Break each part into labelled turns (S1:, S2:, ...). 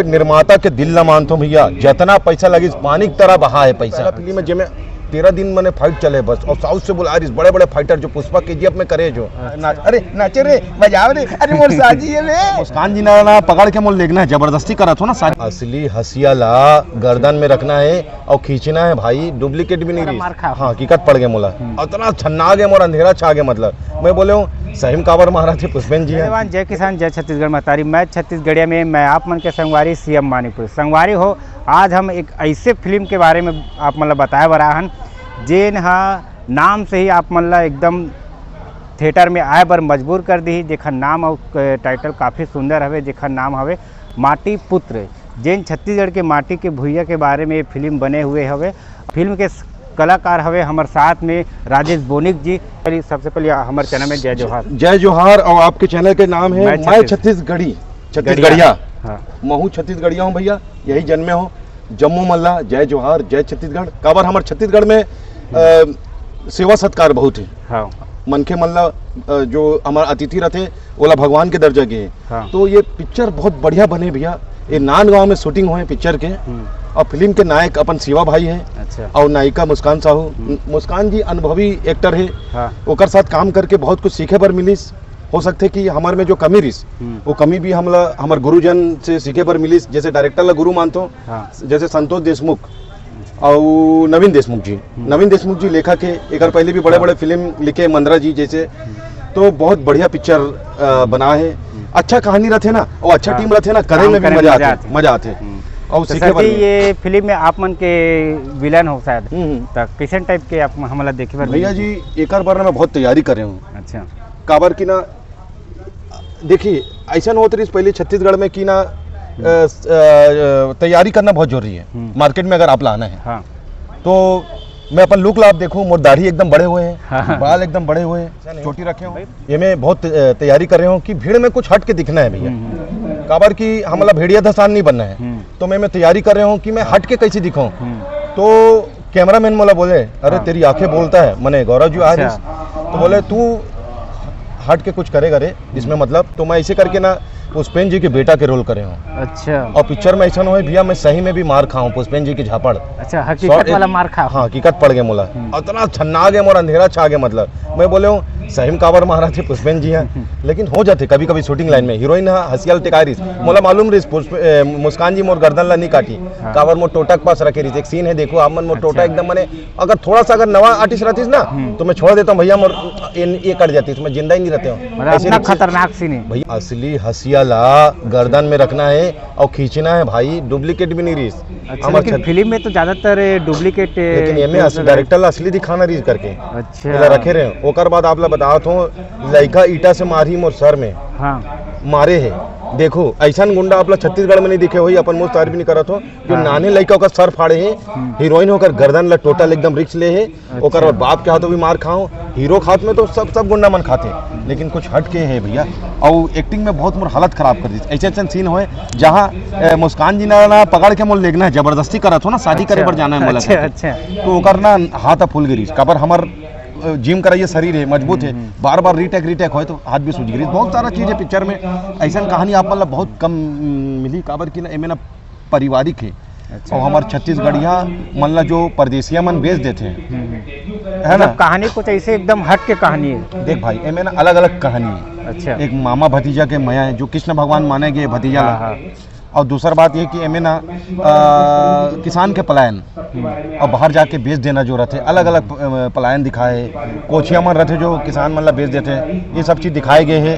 S1: निर्माता के दिल न मानतो भैया, जितना पैसा लगी पानी की तरह बहा है पैसा। फिल्म में जिसमें 13 दिन मैंने फाइट चले बस, और साउथ से बुला रही बड़े बड़े फाइटर जो पुष्पा केजीएफ में करे जो अरे नाचे रे बजाओ रे, अरे मोर साजी है रे मुस्कान जी ना पकड़ के मोल देखना है, जबरदस्ती करा थो ना सारी। असली हसिया ला गर्दन में रखना है और खींचना है भाई, डुप्लीकेट भी नहीं रही। हाँ हकीकत पड़ गए मोला, इतना छन्ना गया मोर, अंधेरा छा गया। मतलब मैं बोले हूँ सहीम काबर महाराज थे पुष्पेन जी हैं।
S2: जय किसान जय छत्तीसगढ़ मतारी, मैं छत्तीसगढ़िया में मैं आप मन के संगवारी सीएम मानिकपुर संगवारी हो। आज हम एक ऐसे फिल्म के बारे में आप मतलब बताए बरा हन जेन हा नाम से ही आप मन ला एकदम थिएटर में आए बर मजबूर कर दी। जेखर नाम और टाइटल काफ़ी सुंदर हवे, जेखर नाम हवे माटी पुत्र। जेन छत्तीसगढ़ के माटी के भुइया के बारे में ये फिल्म बने हुए हवे। फिल्म के कलाकार हवे हमारे साथ में राजेश बोनिक जी। सबसे पहले हमारे चैनल में जय जोहार।
S1: जय जोहार। और आपके चैनल के नाम है मैं छत्तीसगढ़िया। हाँ। महू छत्तीसगढ़िया हूँ भैया, यही जन्मे हो जम्मू मल्ला। जय जोहार जय छत्तीसगढ़। काबर हमारे छत्तीसगढ़ में सेवा सत्कार बहुत है। हाँ। मनखे मल्ला जो हमारे अतिथि रहते ओला भगवान के दर्जा के। हाँ। तो ये पिक्चर बहुत बढ़िया बने भैया। ये नांदगांव में शूटिंग हुए पिक्चर के, और फिल्म के नायक अपन शिवा भाई है। अच्छा। और नायिका मुस्कान साहू। मुस्कान जी अनुभवी एक्टर है। हाँ। ओकर साथ काम करके बहुत कुछ सीखे पर मिलिस। हो सकते कि हमारे में जो कमी रिस वो कमी भी हमला हमारे गुरुजन से सीखे पर मिलिस। जैसे डायरेक्टर ला गुरु मानतो। हाँ। जैसे संतोष देशमुख और नवीन देशमुख जी। नवीन देशमुख जी लेखक है, एक पहले भी बड़े बड़े फिल्म लिखे, मंदरा जी जैसे। तो बहुत बढ़िया पिक्चर बना है। अच्छा कहानी रहते ना और अच्छा टीम रहते ना, करे में भी मजा आते। और
S2: तो ये फिल्म में आप मन के विलन हो शायद, तो किसन टाइप के आप हमला देखे बार
S1: भैया जी एक बार मैं बहुत तैयारी कर रहे हूँ।
S2: अच्छा।
S1: काबर की ना देखिए ऐसा होता रही पहले छत्तीसगढ़ में कि ना तैयारी करना बहुत जरूरी है मार्केट में अगर आप लाना है। हाँ। तो मैं अपन लुक ला आप देखो, मोर दाढ़ी एकदम बड़े हुए हैं। हाँ। बाल एकदम बड़े हुए हैं, छोटी रखे हूँ। ये मैं बहुत तैयारी कर रहा हूँ कि भीड़ में कुछ हट के दिखना है भैया। काबर की हमारा भेड़िया धसान नहीं बनना है। तो मैं तैयारी कर रहा हूँ कि मैं हट के कैसे दिखाऊं। तो कैमरामैन मोला बोले अरे तेरी आंखें बोलता है, मैंने गौरव जी आ रही। तो बोले तू हट के कुछ करेगा रे इसमें, मतलब तो मैं ऐसे करके ना पुष्पेन जी के बेटा के रोल करे हूँ। अच्छा। और पिक्चर में ऐसा न हो भैया मैं सही में भी मार खाऊं पुष्पेन जी की झापड़। अच्छा, हकीकत वाला मार खा। हाँ हकीकत पड़ गया मोला, इतना छन्ना गया मोर, अंधेरा छा गया। मतलब मैं बोले हूँ सहीम काबर महाराज थे पुष्पेन जी हैं। लेकिन हो जाते कभी कभी शूटिंग लाइन में हीरोइन हसियाल टिकारी मोला मालूम रही मुस्कान जी मोर गर्दन ला नहीं काटी। काबर मोर टोटा के पास रखे रही। एक सीन है देखो आप मन, मोर टोटा एकदम मैंने अगर थोड़ा सा अगर नवा आर्टिस्ट रहती ना तो मैं छोड़ देता हूँ भैया, मोर ये कट जाती, मैं जिंदा ही नहीं रहते हूँ। खतरनाक सीन है भैया। असली हसिया ला गर्दन में रखना है और खींचना है भाई, डुप्लीकेट भी नहीं रही।
S2: अच्छा, फिल्म में तो ज्यादातर डुप्लीकेट,
S1: लेकिन ये में डायरेक्टर ला असली दिखाना रही करके। अच्छा। रखे रहे ओकर बाद आप ला बताओ लड़का ईटा से मारी मोर सर में। हाँ। मारे है देखो, ऐसा गुंडा आप छत्तीसगढ़ में नहीं दिखे हुई। अपन मुझ तारीफ नहीं करत हो जो नाने लड़का का सर फाड़े है, हीरोइन होकर गर्दन ला टोटल एकदम रिक्स ले है। ओकर और बाप के हाथों भी मार खाओ, हीरो खात में तो सब गुंडा मन खाते, लेकिन कुछ हट के है भैया। और एक्टिंग में बहुत मोर हालत खराब कर दी। ऐसे ऐसे सीन हुए जहाँ मुस्कान जी ना पकड़ के मोल देखना है, जबरदस्ती करत हो ना, शादी करे पर जाना है मोला। अच्छा। तो ओकर ना हाथ फूल गिरी। काबर हमार जिम कराइए, शरीर है मजबूत है, बार बार रीटेक हो तो हाथ भी सूझ गई। बहुत सारा चीज़ है पिक्चर में। ऐसा कहानी आप मतलब बहुत कम मिली। काबर की ना एमे ना पारिवारिक है। अच्छा। और हमारे छत्तीसगढ़िया मतलब जो परदेसिया मन बेच देते हैं है ना, कहानी कुछ ऐसे एकदम हट के कहानी है। देख भाई एमे ना अलग अलग कहानी है। अच्छा। एक मामा भतीजा के मया है जो कृष्ण भगवान माने गए भतीजा। हाँ। और दूसरा बात ये कि एमे ना किसान के पलायन और बाहर जाके बेच देना जो रहते, अलग अलग पलायन दिखाए। कोचिया मन रहते जो किसान मतलब बेच देते, ये सब चीज़ दिखाए गए हैं।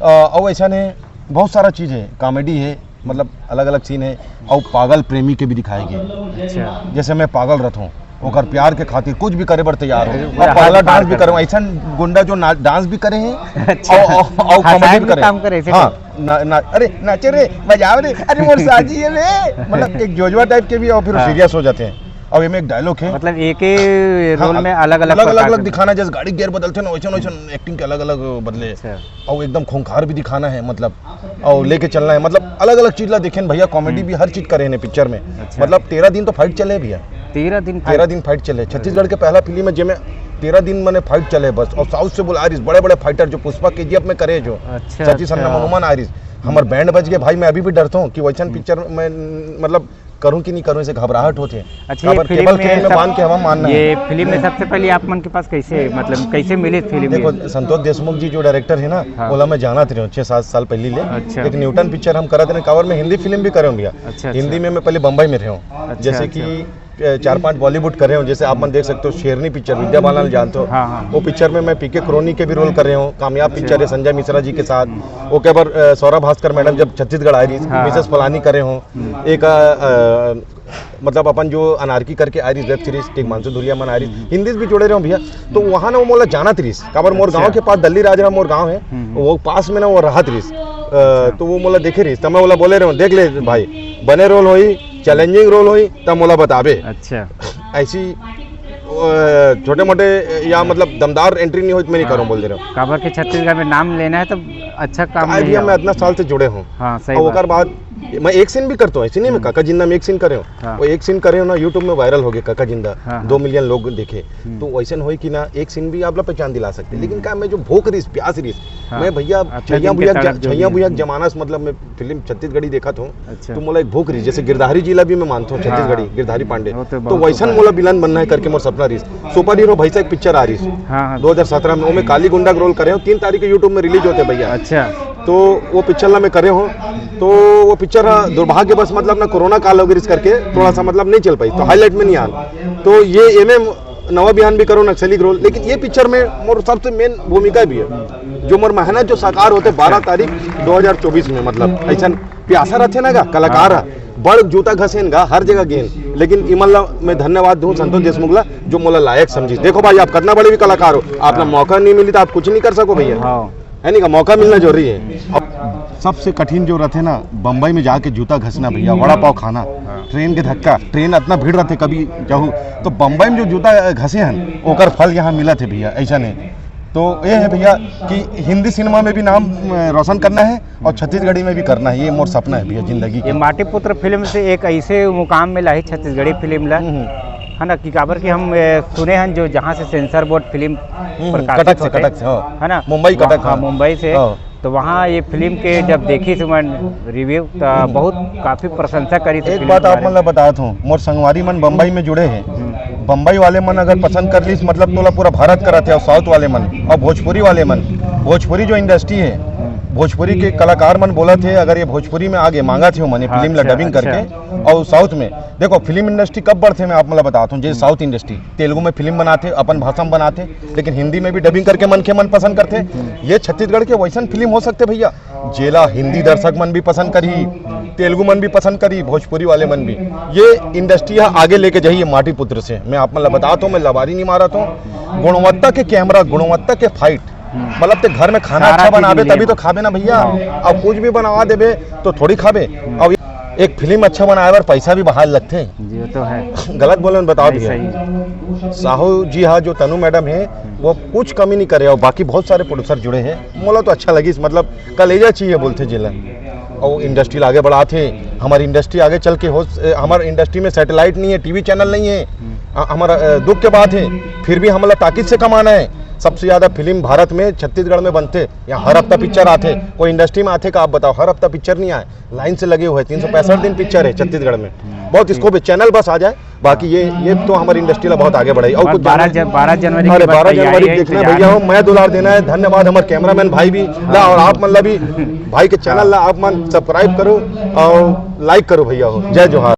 S1: और ऐसा नहीं बहुत सारा चीज़ है, कॉमेडी है, मतलब अलग अलग सीन है। और पागल प्रेमी के भी दिखाए गए। अच्छा। जैसे मैं पागल रहता हूँ ओकर प्यार के खातिर कुछ भी करे बर तैयार हो, पहला डांस भी करे। ऐसा गुंडा जो डांस भी करे हैं और कॉमेडी भी करे। हाँ अरे नाचे रे बजाओ रे, अरे मोर साजी है रे, मतलब एक जोजवा टाइप के भी, और फिर सीरियस हो जाते हैं। और ये में एक डायलॉग है, मतलब एक ही रोल में अलग अलग दिखाना, जैसे गाड़ी गियर बदलते ना वैसे एक्टिंग के अलग अलग बदले। और एकदम खूंखार भी दिखाना है मतलब, और लेके चलना है, मतलब अलग अलग चीज ला देखें भैया। कॉमेडी भी हर चीज करे पिक्चर में। मतलब 13 दिन तो फाइट चले भैया।
S2: 13
S1: दिन फाइट चले। छत्तीसगढ़ के पहला फिल्म है जिसमें 13 दिन मैंने फाइट चले बस। और साउथ से बोल आरिस बड़े बड़े फाइटर जो पुष्पा KGF में करे जो सची सन्ना हनुमान आरिस हमारे बैंड बज गए भाई। मैं अभी भी डरता हूँ कि वैसन पिक्चर में मतलब करूं कि नहीं करूं, इसे घबराहट होते हैं।
S2: अच्छा, ये
S1: केबल क्रेन में बांध के हवा मानना
S2: ये है। फिल्म में सबसे पहले आप मन के पास कैसे मतलब कैसे मिली फिल्म?
S1: देखो संतोष देशमुख जी जो डायरेक्टर है ना,
S2: हाँ।
S1: ओला मैं जाना थे 6-7 साल पहले ले।
S2: अच्छा।
S1: एक न्यूटन पिक्चर हम करा थे कावर में, हिंदी फिल्म भी करे हूँ भैया।
S2: अच्छा,
S1: हिंदी में मैं पहले बम्बई में रहा हूँ। जैसे कि 4-5 बॉलीवुड कर रहे हूँ। जैसे आप मन देख सकते हो शेरनी पिक्चर, विद्या बालन जानते हो।
S2: हाँ, हाँ।
S1: वो पिक्चर में मैं PK क्रोनी के भी रोल कर रहे हूँ। कामयाब पिक्चर है संजय मिश्रा जी के साथ। वो के बार सौरभ भास्कर मैडम जब छत्तीसगढ़ आई रही, मिसेस फलानी करे हूँ। एक मतलब अपन जो अनारकी करके आ रही वेब सीरीज टिक मानसू धुलिया मन आ रही, हिंदी भी जुड़े रहे हो भैया। तो वहाँ ना वो मोला जाना तरीस काबर मोर गाँव के पास दल्ली राजरा मोर गाँव है, वो पास में ना वो रहा तरीस। तो वो मोला देखे रही, मैं बोला बोले रहे हूँ देख ले भाई, बने रोल होई चैलेंजिंग रोल होई तब मोला बताबे।
S2: अच्छा,
S1: ऐसी छोटे मोटे या मतलब दमदार एंट्री नहीं हो तो मैं नहीं करूँ बोल दे रहा हूँ।
S2: काबर के छत्तीसगढ़ में नाम लेना है तो अच्छा काम है
S1: भैया। मैं इतना साल से जुड़े हूँ।
S2: हाँ, सही
S1: और ओकर बाद मैं एक सीन भी करता हूँ, ऐसे नहीं मैं काका जिंदा में एक सीन करे हूँ।
S2: हाँ।
S1: वो एक सीन करे हो ना यूट्यूब में वायरल हो गया काका जिंदा।
S2: हाँ,
S1: 2 मिलियन लोग देखे। तो वैसे हो कि ना एक सीन भी आप लोग पहचान दिला सकते। लेकिन क्या मैं जो भूख रही प्यास रही मैं भैया छैया भुया जमाना से मतलब मैं फिल्म छत्तीसगढ़ी देखा था। तो मोला एक भूख रही जैसे गिरधारी जिला भी मैं मानता हूँ छत्तीसगढ़ी गिरधारी पांडे। तो वैसा मोला विलन बनना है करके मोर सपना रही। सुपर हीरो भाई एक पिक्चर आ रही 2017 में, वो मैं काली गुंडा रोल करे हूँ। 3 तारीख को यूट्यूब में रिलीज होते भैया।
S2: अच्छा,
S1: तो वो पिक्चर ला मैं करे हूँ। तो वो पिक्चर दुर्भाग्य बस मतलब ना कोरोना काल हो गई इस करके थोड़ा सा मतलब नहीं चल पाई, तो हाईलाइट में नहीं आ। तो ये एमएम नवा बिहान भी करो नक्सली रोल। लेकिन ये पिक्चर में मोर सबसे मेन भूमिका भी है जो मोर मेहनत जो साकार होते 12 तारीख 2024 में। मतलब ऐसा प्यासा रहते ना गा कलाकार बड़ जूता घसेन गा हर जगह गेन। लेकिन इमल्ला मैं धन्यवाद दूं संतोष देशमुख ला जो मोला लायक समझी। देखो भाई आप कितना बड़े भी कलाकार हो, आप मौका नहीं मिली तो आप कुछ नहीं कर सको भैया, है नहीं का मौका मिलना जरूरी है। अब सबसे कठिन जो रहते ना बम्बई में जाके जूता घसना भैया, वड़ा पाव खाना, ट्रेन के धक्का, ट्रेन इतना भीड़ रहते कभी जाऊँ तो बम्बई में जो जूता घसे हैं ओकर फल यहाँ मिला थे भैया। ऐसा नहीं तो ये है भैया कि हिंदी सिनेमा में भी नाम रोशन करना है और छत्तीसगढ़ी में भी करना है। ये मोर सपना है भैया जिंदगी।
S2: ये माटी पुत्र फिल्म से एक ऐसे मुकाम में लाई छत्तीसगढ़ी फिल्म ला है ना कि काबर कि हम सुने हैं जो जहाँ से सेंसर बोर्ड फिल्म
S1: कटक से
S2: है ना,
S1: मुंबई कटक।
S2: हाँ, मुंबई से। तो वहाँ ये फिल्म के जब देखी तो मैं रिव्यू तो बहुत काफ़ी प्रशंसा करी थी।
S1: एक बात आप मतलब बताता हूँ, मोर संगवारी मन बम्बई में जुड़े हैं। बम्बई वाले मन अगर पसंद कर ली मतलब तोला पूरा भारत का रहते। और साउथ वाले मन और भोजपुरी वाले मन, भोजपुरी जो इंडस्ट्री है भोजपुरी के कलाकार मन बोला थे अगर ये भोजपुरी में आगे मांगा थे मैंने फिल्म डबिंग करके। और साउथ में देखो फिल्म इंडस्ट्री कब बढ़ते मैं आप मतलब बताता हूँ। जैसे साउथ इंडस्ट्री तेलुगु में फिल्म बनाते अपन भाषा में बनाते, लेकिन हिंदी में भी डबिंग करके मन के मन पसंद करते। ये छत्तीसगढ़ के वैसन फिल्म हो सकते भैया जेला हिंदी दर्शक मन भी पसंद करी, तेलुगु मन भी पसंद करी, भोजपुरी वाले मन भी। ये इंडस्ट्री आगे लेके जाइए माटी पुत्र से। मैं आप मतलब बताता हूँ, मैं लबारी नहीं मारा था। गुणवत्ता के कैमरा, गुणवत्ता के फाइट, मतलब ते घर में खाना अच्छा बनावे तभी तो खाबे ना भैया। अब कुछ भी बनवा देवे तो थोड़ी खाबे। अब एक फिल्म अच्छा बनाए बार पैसा भी बाहर लगते हैं
S2: जी, तो है।
S1: गलत बोले बताओ भैया। साहू जी हाँ जो तनु मैडम है वो कुछ कमी नहीं करे और बाकी बहुत सारे प्रोड्यूसर जुड़े हैं। मोला तो अच्छा लगी मतलब कलेजा चाहिए बोलते जिला। और इंडस्ट्री आगे बढ़ाते, हमारी इंडस्ट्री आगे चल के हो। हमारे इंडस्ट्री में सैटेलाइट नहीं है, टीवी चैनल नहीं है। हमारा दुख के बात है, फिर भी हमारा ताकीद से कमाना है। सबसे ज़्यादा फिल्म भारत में छत्तीसगढ़ में बनते, यहाँ हर हफ्ता पिक्चर आते। कोई इंडस्ट्री में आते का आप बताओ, हर हफ्ता पिक्चर नहीं आए, लाइन से लगे हुए 365 दिन पिक्चर है छत्तीसगढ़ में। बहुत इसको भी चैनल बस आ जाए, बाकी ये तो हमारी इंडस्ट्री ला बहुत आगे बढ़ाई। और कुछ
S2: 12 जनवरी
S1: देखना भैया हो, मैं दुलार देना है। धन्यवाद हमारे कैमरामैन भाई भी ला और आप मतलब भी भाई के चैनल ला आप मन सब्सक्राइब करो और लाइक करो भैया हो। जय जोहार।